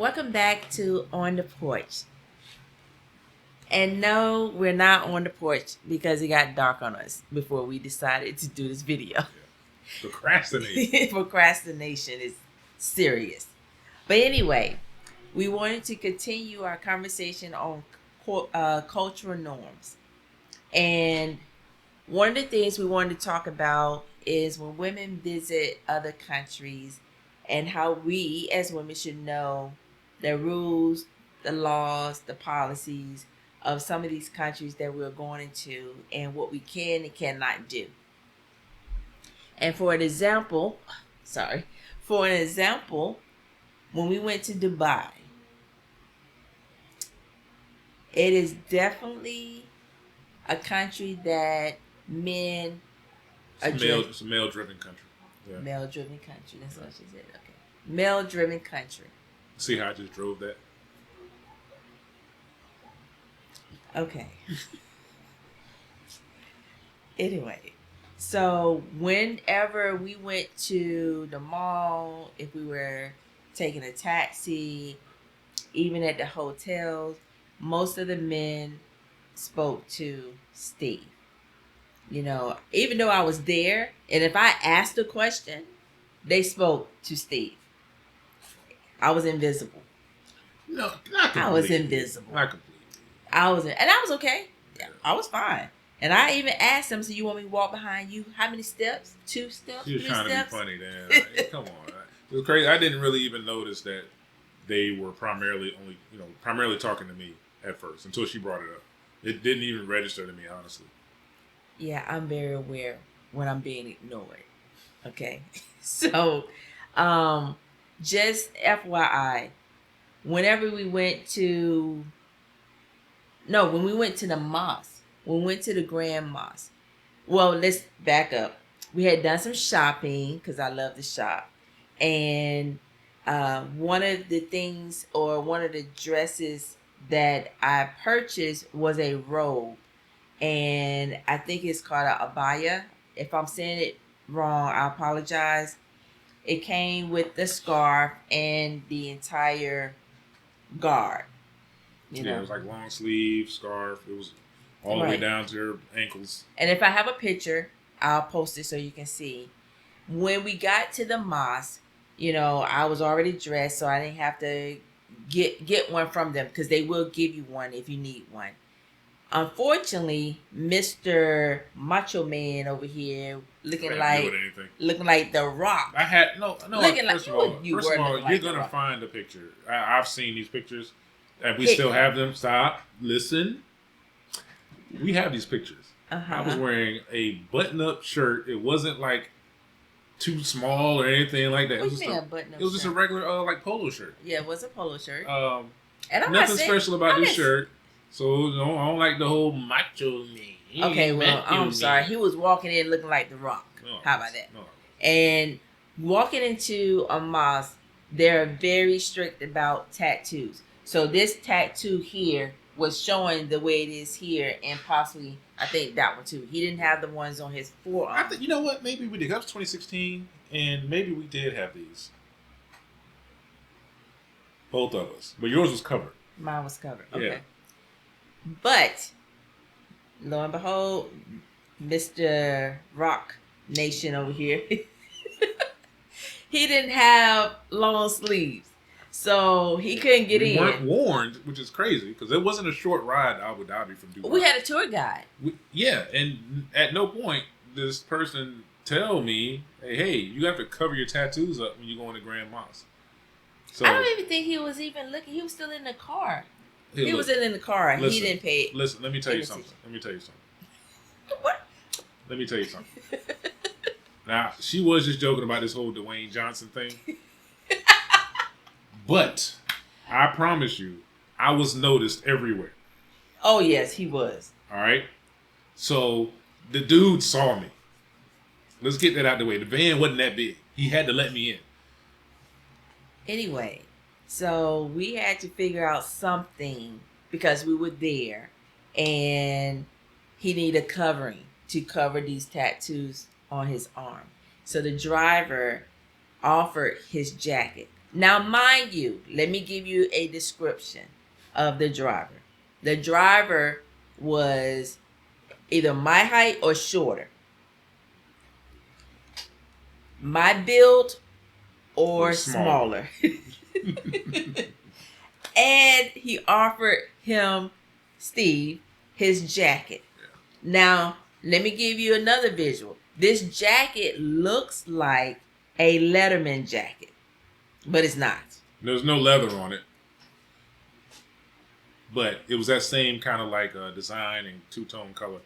Welcome back to On the Porch. And no, we're not on the porch because it got dark on us before we decided to do this video. Procrastination. Procrastination is serious. But anyway, we wanted to continue our conversation on cultural norms. And one of the things we wanted to talk about is when women visit other countries and how we as women should know the rules, the laws, the policies of some of these countries that we're going into and what we can and cannot do. And for an example, when we went to Dubai, it is definitely a country that men It's a male-driven country. Yeah. Male-driven country. That's what she said. Okay. Male-driven country. See how I just drove that? Okay. Anyway, so whenever we went to the mall, if we were taking a taxi, even at the hotels, most of the men spoke to Steve. You know, even though I was there, and if I asked a question, they spoke to Steve. I was invisible. No, not completely. I was invisible. Not completely. And I was okay. Yeah. I was fine. And I even asked him, so you want me to walk behind you? How many steps? 2 steps? She was 3 trying steps? to be funny then. Like, come on. It was crazy. I didn't really even notice that they were primarily talking to me at first until she brought it up. It didn't even register to me, honestly. Yeah, I'm very aware when I'm being ignored. Okay. So, just FYI, when we went to the mosque, when we went to the Grand Mosque, well, let's back up. We had done some shopping because I love to shop. And one of the dresses that I purchased was a robe. And I think it's called a abaya. If I'm saying it wrong, I apologize. It came with the scarf and the entire guard. It was like long sleeve, scarf. It was all the way down to her ankles. And if I have a picture, I'll post it so you can see. When we got to the mosque, I was already dressed, so I didn't have to get one from them because they will give you one if you need one. Unfortunately, Mr. Macho Man over here looking like The Rock. I had no. Looking first of all, you're gonna find a picture. I've seen these pictures, and we still have them. Stop. Listen. We have these pictures. I was wearing a button-up shirt. It wasn't like too small or anything like that. What do you mean a button-up shirt? It was just a regular polo shirt. Yeah, it was a polo shirt. And I'm nothing special about this shirt. So, I don't like the whole macho man. Okay, well, I'm sorry. He was walking in looking like The Rock. How about that? No. And walking into a mosque, they're very strict about tattoos. So this tattoo here was showing the way it is here, and possibly, I think that one too. He didn't have the ones on his forearm. I think, you know what? Maybe we did. That was 2016, and maybe we did have these. Both of us. But yours was covered. Mine was covered. Okay. Yeah. But, lo and behold, Mr. Rock Nation over here, he didn't have long sleeves. So he couldn't get in. We weren't warned, which is crazy, because it wasn't a short ride to Abu Dhabi from Dubai. We had a tour guide. And at no point this person tell me, hey, you have to cover your tattoos up when you go in the Grand Mosque. So, I don't even think he was even looking. He was still in the car. He was in the car. He didn't pay it. Listen, let me tell you something. What? Let me tell you something. Now, she was just joking about this whole Dwayne Johnson thing. But I promise you, I was noticed everywhere. Oh, yes, he was. All right? So, the dude saw me. Let's get that out the way. The van wasn't that big. He had to let me in. Anyway, so we had to figure out something because we were there. And he needed a covering to cover these tattoos on his arm. So the driver offered his jacket. Now, mind you, let me give you a description of the driver. The driver was either my height or shorter, my build or smaller. And he offered him, Steve, his jacket. Yeah. Now, let me give you another visual. This jacket looks like a Letterman jacket, but it's not. There's no leather on it. But it was that same kind of like design and two-tone color.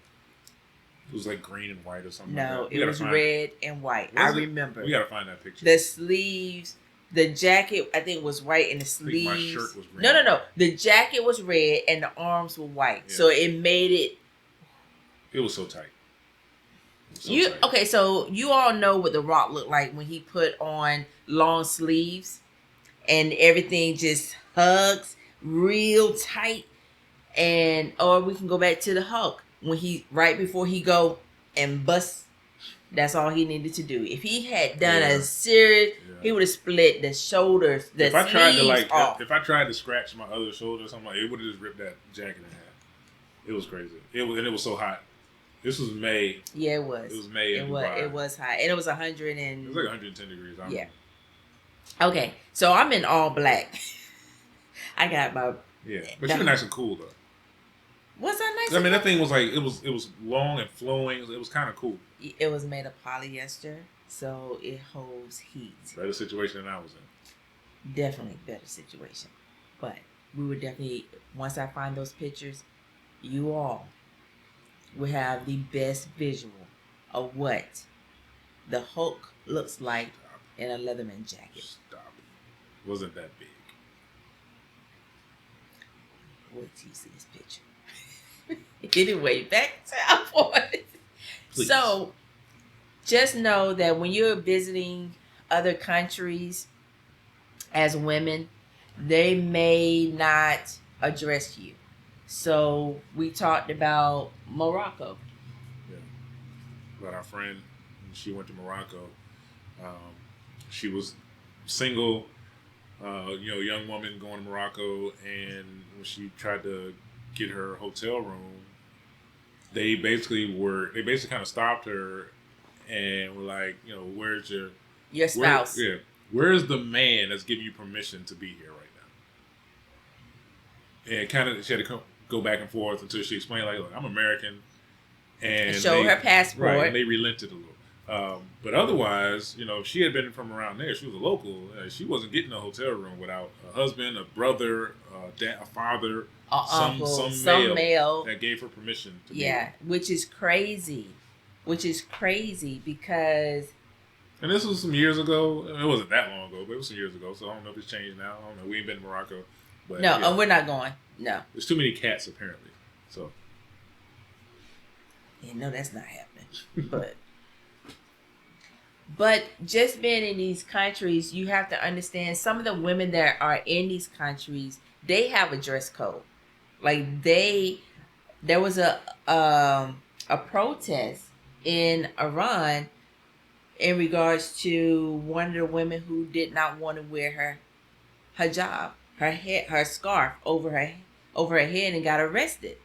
It was like green and white or something. No, like that. It was red and white. I remember. We gotta find that picture. The sleeves, the jacket, I think was white, and the sleeves. I think my shirt was red. No. The jacket was red and the arms were white, yeah. So it made it. It was so tight. Okay? So you all know what The Rock looked like when he put on long sleeves, and everything just hugs real tight, or we can go back to the Hulk. When he, right before he go and bust, that's all he needed to do. If he had done a serious, he would have split the shoulders, the sleeves off. If I tried to scratch my other shoulder or something, like, it would have just ripped that jacket in half. It was crazy. It was so hot. This was May. Yeah, it was. It was May. It was hot, and it was 100 and. It was like 110 degrees. Yeah. Okay, so I'm in all black. I got my. Yeah, but you were nice and cool though. Was that nice? I mean, that thing was like it was long and flowing. It was kind of cool. It was made of polyester, so it holds heat. Better situation than I was in. Definitely better situation, but we would definitely, once I find those pictures, you all will have the best visual of what the Hulk looks like in a Leatherman jacket. Stop it! Wasn't that big? Wait till you see this picture. Anyway, back to our point. So, just know that when you're visiting other countries as women, they may not address you. So, we talked about Morocco. Yeah. About our friend, she went to Morocco. She was single, young woman going to Morocco, and when she tried to get her hotel room, they basically kind of stopped her and were like, where's your spouse? Where's the man that's giving you permission to be here right now? And kind of she had to go back and forth until she explained, like, look, I'm American, and show her passport. Right, and they relented a little. But otherwise, if she had been from around there, she was a local. She wasn't getting a hotel room without a husband, a brother, a father, uncle, some male that gave her permission to be here. Which is crazy because. And this was some years ago. It wasn't that long ago, but it was some years ago. So I don't know if it's changed now. I don't know. We ain't been to Morocco. But no, we're not going. No. There's too many cats apparently. So. Yeah, no, that's not happening. But just being in these countries, you have to understand some of the women that are in these countries, they have a dress code. Like there was a protest in Iran in regards to one of the women who did not want to wear her hijab, her scarf over her head, and got arrested.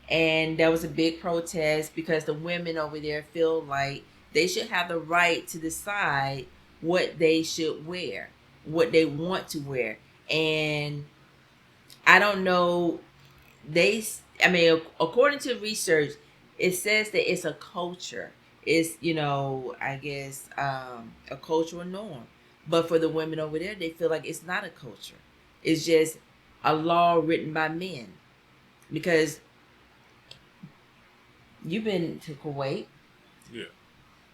And there was a big protest because the women over there feel like they should have the right to decide what they should wear, what they want to wear. And I don't know, according to research, it says that it's a culture. It's, I guess, a cultural norm. But for the women over there, they feel like it's not a culture. It's just a law written by men. Because you've been to Kuwait. Yeah.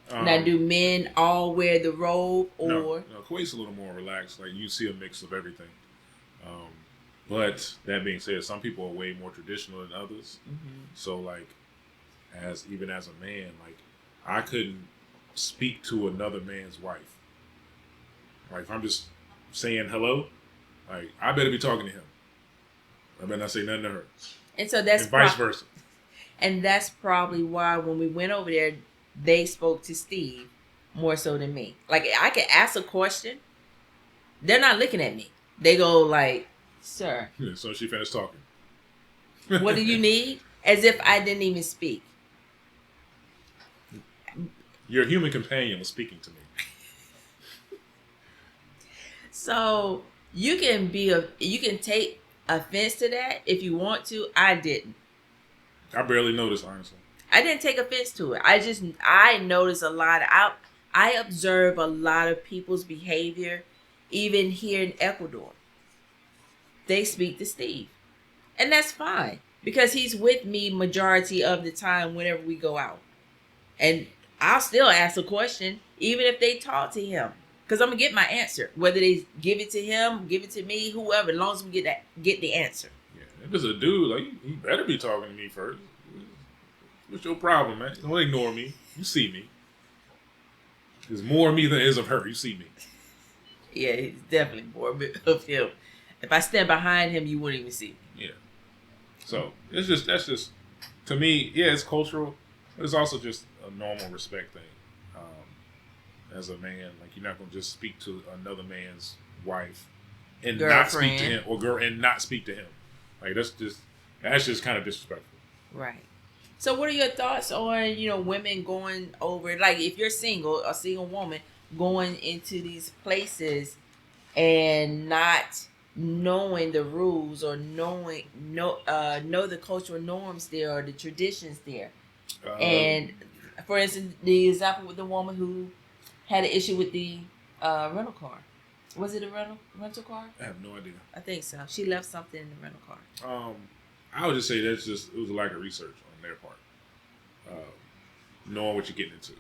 Now, do men all wear the robe, or no? Kuwait's a little more relaxed. Like, you see a mix of everything. But that being said, some people are way more traditional than others. Mm-hmm. So, like, even as a man, like, I couldn't speak to another man's wife. Like, if I'm just saying hello, like, I better be talking to him. I better not say nothing to her. And so that's and vice versa. And that's probably why when we went over there, they spoke to Steve more so than me. Like, I could ask a question, They're not looking at me. They go like, "Sir." Yeah, so she finished talking. What do you need? As if I didn't even speak. Your human companion was speaking to me. So you can take offense to that if you want to. I didn't. I barely noticed, honestly. I didn't take offense to it. I noticed a lot. I observe a lot of people's behavior, even here in Ecuador. They speak to Steve, and that's fine because he's with me majority of the time whenever we go out, and I'll still ask a question even if they talk to him because I'm gonna get my answer. Whether they give it to him, give it to me, whoever, as long as we get the answer. Yeah, if it's a dude, like you better be talking to me first. What's your problem, man? Don't ignore me. You see me. There's more of me than there is of her. You see me. Yeah, it's definitely more of him. If I stand behind him, you wouldn't even see me. Yeah. So that's just to me. Yeah, it's cultural, but it's also just a normal respect thing. As a man, like you're not gonna just speak to another man's wife and Girlfriend. not speak to him, or girl and not speak to him. Like that's just kind of disrespectful. Right. So what are your thoughts on, women going over, like if you're single, a single woman going into these places and not knowing the rules or know the cultural norms there or the traditions there. And for instance, the example with the woman who had an issue with the rental car. Was it a rental car? I have no idea. I think so. She left something in the rental car. I would just say it was a lack of research on their part. Knowing what you're getting into.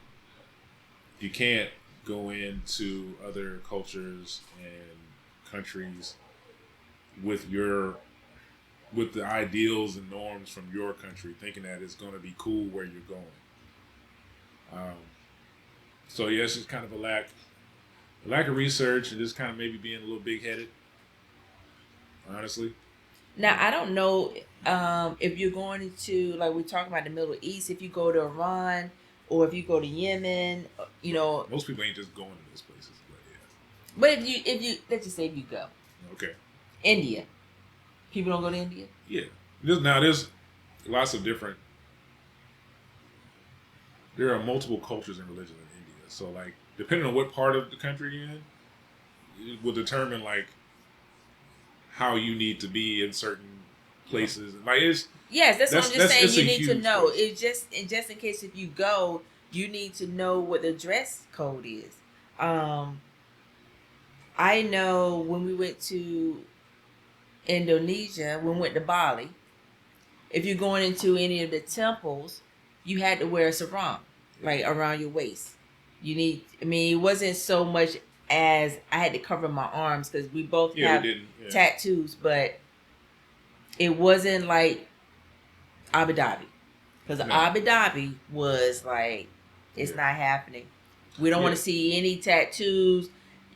You can't go into other cultures and countries with the ideals and norms from your country, thinking that it's going to be cool where you're going. So yeah, it's just kind of a lack of research and just kind of maybe being a little big headed. Honestly. Now I don't know if you're going into, like we're talking about the Middle East, if you go to Iran or if you go to Yemen, most people ain't just going to those places, but yeah. But if you let's just say if you go. Okay. India. People don't go to India? Yeah. There's lots of different. There are multiple cultures and religions in India. So, like, depending on what part of the country you're in, it will determine, like, how you need to be in certain places. Like, that's what I'm just saying. You need to know. Place. It's just in case if you go, you need to know what the dress code is. I know when we went to Indonesia, when we went to Bali, if you're going into any of the temples, you had to wear a sarong, like around your waist. It wasn't so much as I had to cover my arms because we both have tattoos, but it wasn't like Abu Dhabi. Because Abu Dhabi was like, it's not happening. We don't want to see any tattoos.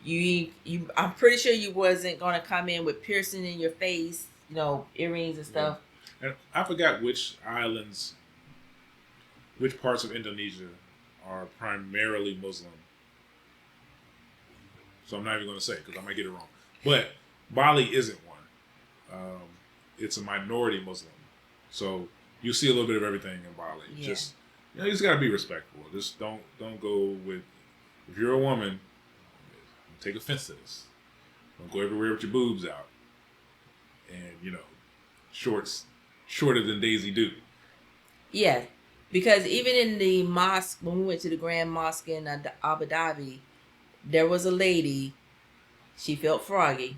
I'm pretty sure you wasn't going to come in with piercing in your face, earrings and stuff. And I forgot which parts of Indonesia are primarily Muslim. So I'm not even going to say because I might get it wrong. But Bali isn't one. It's a minority Muslim. So you see a little bit of everything in Bali. Yeah. Just you just got to be respectful. Just don't go with, if you're a woman, take offense to this. Don't go everywhere with your boobs out. And, shorts shorter than Daisy Duke. Yeah, because even in the mosque, when we went to the Grand Mosque in Abu Dhabi, there was a lady, she felt froggy,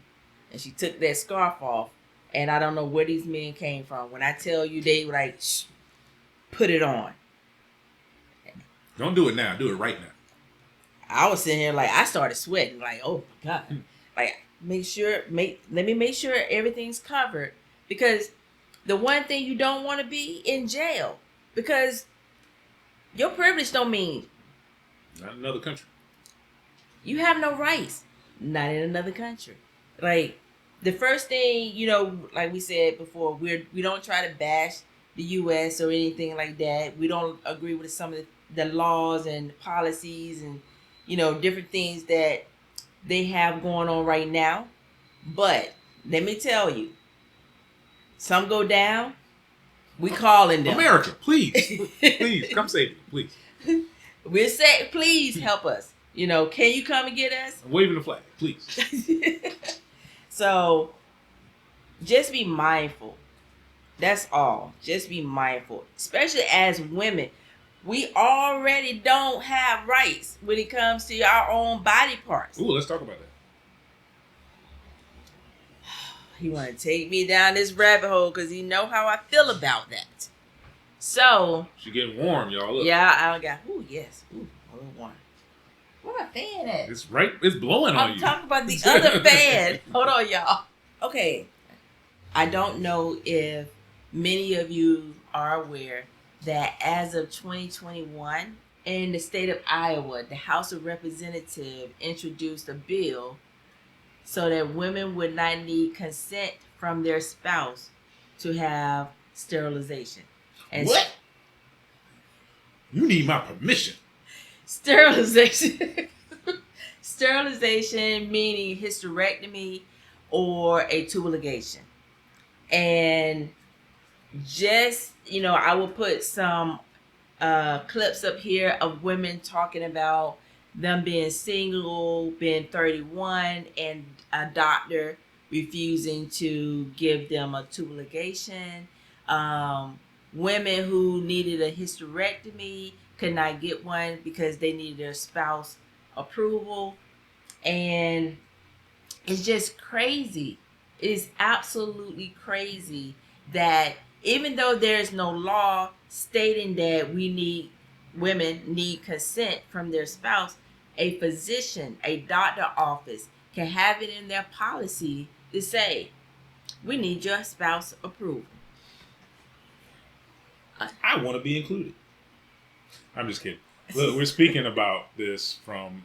and she took that scarf off, and I don't know where these men came from. When I tell you, they were like, shh, put it on. Don't do it now. Do it right now. I was sitting here like, I started sweating, like, oh my God. Like, let me make sure everything's covered, because the one thing you don't want to be in jail, because your privilege don't mean not in another country. You have no rights, not in another country. Like the first thing, like we said before, we don't try to bash the U.S. or anything like that. We don't agree with some of the laws and policies and different things that they have going on right now. But let me tell you, some go down. We calling them. America, please, please come save me, please. We're saying, please help us. Can you come and get us? I'm waving the flag, please. So, just be mindful. That's all. Just be mindful, especially as women. We already don't have rights when it comes to our own body parts. Ooh, let's talk about that. He want to take me down this rabbit hole because he know how I feel about that. So she getting warm, y'all. Look. Yeah, I got. Ooh, yes. Ooh, a little warm. Where my fan at? It's right. It's blowing on you. I'm talking about the other fan. Hold on, y'all. Okay. I don't know if many of you are aware that as of 2021, in the state of Iowa, the House of Representatives introduced a bill so that women would not need consent from their spouse to have sterilization. And what? You need my permission. Sterilization. Sterilization meaning hysterectomy or a tubal ligation. And just, I will put some clips up here of women talking about them being single, being 31, and a doctor refusing to give them a tubal ligation. Women who needed a hysterectomy could not get one because they needed their spouse approval. And it's just crazy. It's absolutely crazy that even though there's no law stating that women need consent from their spouse, a physician, a doctor office can have it in their policy to say, we need your spouse approval. I want to be included. I'm just kidding. Look, we're speaking about this from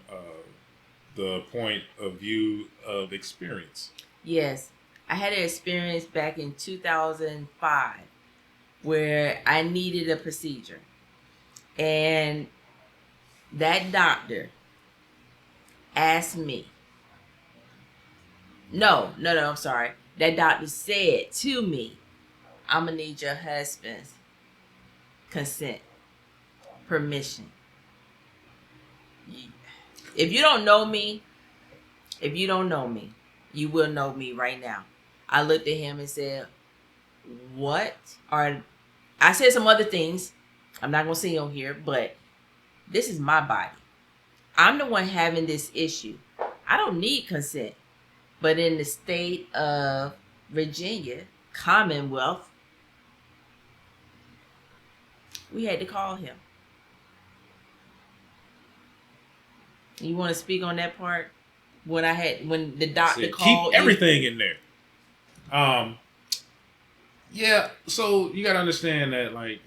the point of view of experience. Yes. I had an experience back in 2005 where I needed a procedure. And that doctor asked me. No, I'm sorry. That doctor said to me, I'm going to need your husband's consent, permission. If you don't know me, you will know me right now. I looked at him and said, what? Or I said some other things. I'm not going to say on here, but this is my body. I'm the one having this issue. I don't need consent. But in the state of Virginia, Commonwealth, we had to call him. You want to speak on that part? When the doctor called, keep everything in there. Yeah. So you got to understand that, like,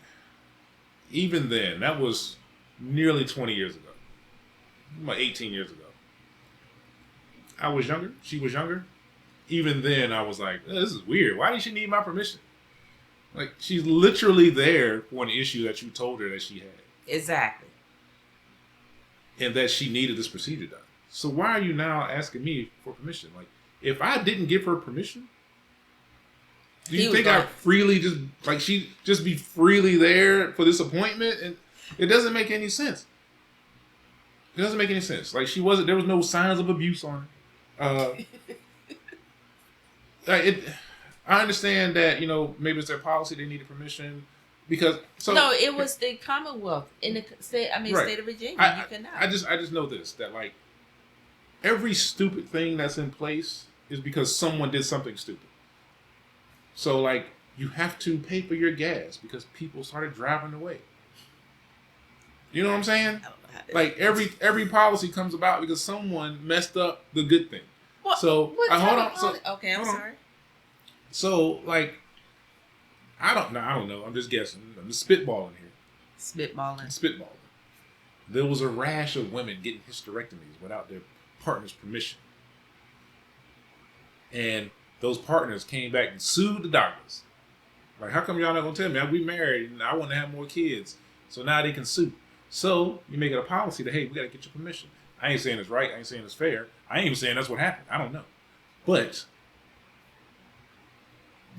even then, that was nearly 20 years ago, about 18 years ago. I was younger. She was younger. Even then, I was like, this is weird. Why does she need my permission? Like, she's literally there for an issue that you told her that she had. Exactly. And that she needed this procedure done. So why are you now asking me for permission? Like, if I didn't give her permission, do you think I freely she'd just be freely there for this appointment? And it doesn't make any sense. It doesn't make any sense. Like, there was no signs of abuse on her. I understand that, maybe it's their policy, they needed permission. No, it was the Commonwealth in the state. Right. State of Virginia. You cannot. I just know this, that, like, every stupid thing that's in place is because someone did something stupid. So, like, you have to pay for your gas because people started driving away. You know what I'm saying? Like, every policy comes about because someone messed up the good thing. What? So, hold on. Okay, I'm sorry. So, like, I don't know. I'm just guessing. I'm just spitballing here. Spitballing. There was a rash of women getting hysterectomies without their partner's permission. And those partners came back and sued the doctors. Like, how come y'all not going to tell me? We married and I want to have more kids. So now they can sue. So you make it a policy that, hey, we got to get your permission. I ain't saying it's right. I ain't saying it's fair. I ain't even saying that's what happened. I don't know. But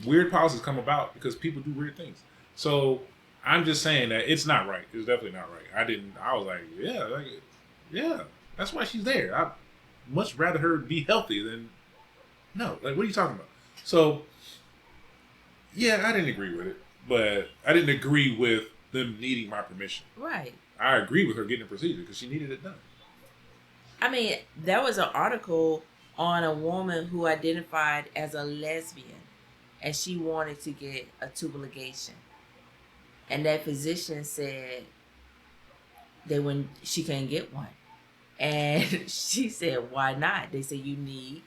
weird policies come about because people do weird things. So I'm just saying that it's not right. It's definitely not right. I was like, yeah, that's why she's there. I much rather her be healthy than no. Like, what are you talking about? So yeah, I didn't agree with it, but I didn't agree with them needing my permission. Right. I agree with her getting a procedure because she needed it done. I mean, there was an article on a woman who identified as a lesbian, and she wanted to get a tubal ligation, and that physician said she can't get one, and she said, "Why not?" They said you need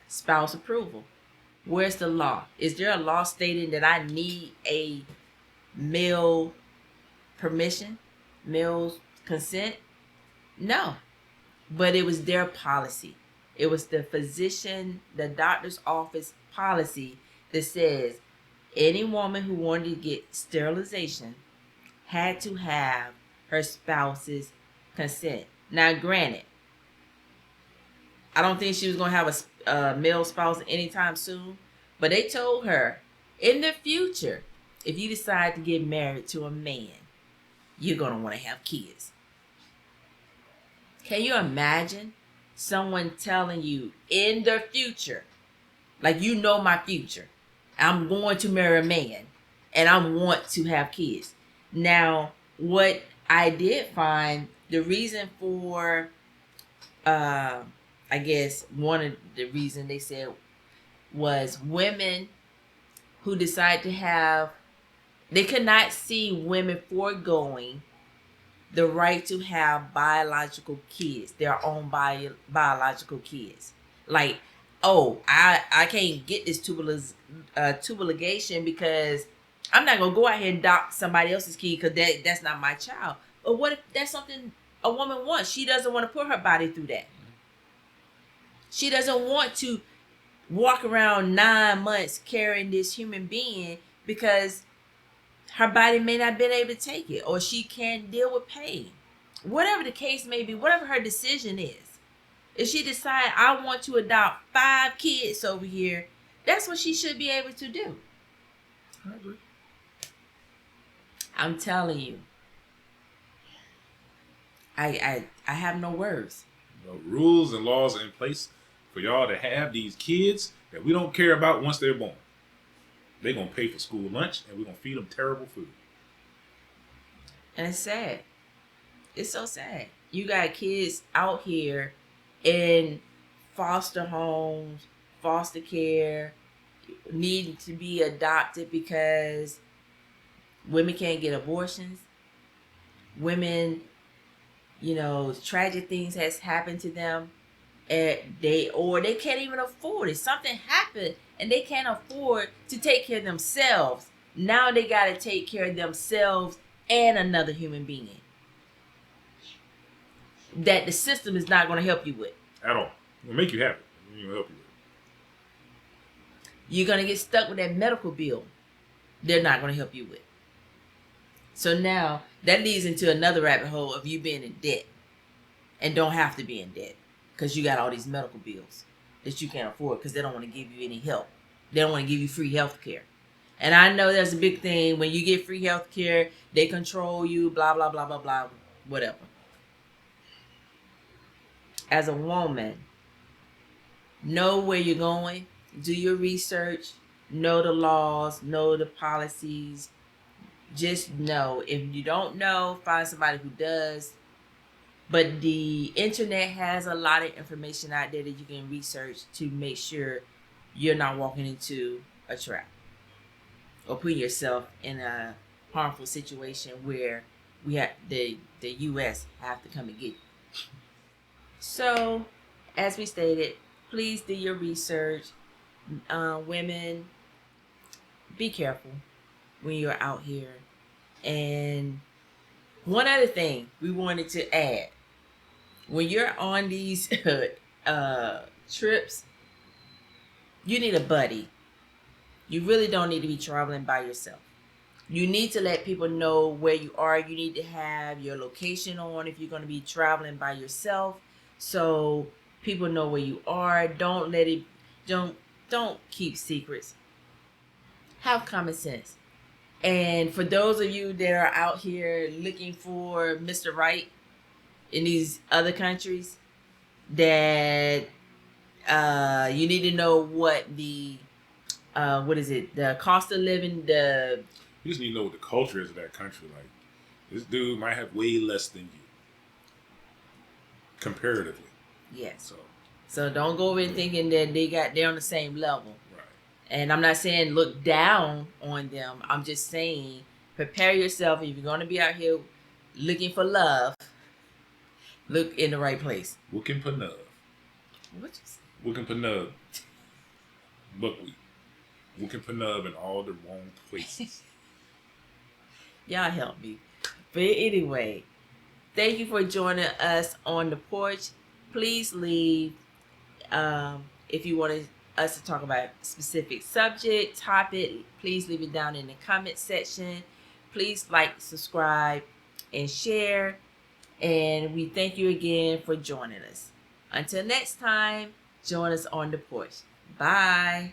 spouse approval. Where's the law? Is there a law stating that I need a male permission, male consent? No. But it was their policy. It was the the doctor's office policy that says any woman who wanted to get sterilization had to have her spouse's consent. Now, granted, I don't think she was going to have a male spouse anytime soon, but they told her in the future, if you decide to get married to a man, you're going to want to have kids. Can you imagine someone telling you in the future, like, you know my future, I'm going to marry a man and I want to have kids? Now, what I did find, the reason for, I guess one of the reason they said was women who decide to have, they could not see women foregoing the right to have biological kids, their own biological kids. Like, oh, I can't get this tubal ligation because I'm not gonna go out here and adopt somebody else's kid because that's not my child. But what if that's something a woman wants? She doesn't want to put her body through that. She doesn't want to walk around 9 months carrying this human being because her body may not have been able to take it, or she can't deal with pain. Whatever the case may be, whatever her decision is, if she decides, I want to adopt 5 kids over here, that's what she should be able to do. I agree. I'm telling you, I have no words. The rules and laws are in place for y'all to have these kids that we don't care about once they're born. They're going to pay for school lunch, and we're going to feed them terrible food. And it's sad. It's so sad. You got kids out here in foster homes, foster care, needing to be adopted because women can't get abortions. Women, tragic things has happened to them. And they can't even afford it. Something happened and they can't afford to take care of themselves. Now they got to take care of themselves and another human being that the system is not going to help you with at all. It'll make you happy. It'll help you with. You're going to get stuck with that medical bill they're not going to help you with. So now that leads into another rabbit hole of you being in debt and don't have to be in debt. Because you got all these medical bills that you can't afford because they don't want to give you any help. They don't want to give you free health care. And I know that's a big thing. When you get free health care, they control you, blah, blah, blah, blah, blah, whatever. As a woman, know where you're going. Do your research. Know the laws. Know the policies. Just know. If you don't know, find somebody who does. But the internet has a lot of information out there that you can research to make sure you're not walking into a trap or putting yourself in a harmful situation where we have the U.S. have to come and get you. So, as we stated, please do your research. Women, be careful when you're out here. And one other thing we wanted to add. When you're on these trips, you need a buddy. You really don't need to be traveling by yourself. You need to let people know where you are. You need to have your location on if you're going to be traveling by yourself, so people know where you are. Don't let it. Don't don't keep secrets. Have common sense. And for those of you that are out here looking for Mr. Right in these other countries, that you need to know what the what is it? The cost of living. The You just need to know what the culture is of that country. Like, this dude might have way less than you, comparatively. Yes. So don't go in thinking that they're on the same level. Right. And I'm not saying look down on them. I'm just saying prepare yourself. If you're going to be out here looking for love, look in the right place. Looking for love. What you say? Looking for love. Buckwheat. Looking for love in all the wrong places. Y'all help me. But anyway, thank you for joining us on the porch. Please leave if you want us to talk about a specific subject, topic. Please leave it down in the comment section. Please like, subscribe, and share. And we thank you again for joining us. Until next time, join us on the porch. Bye.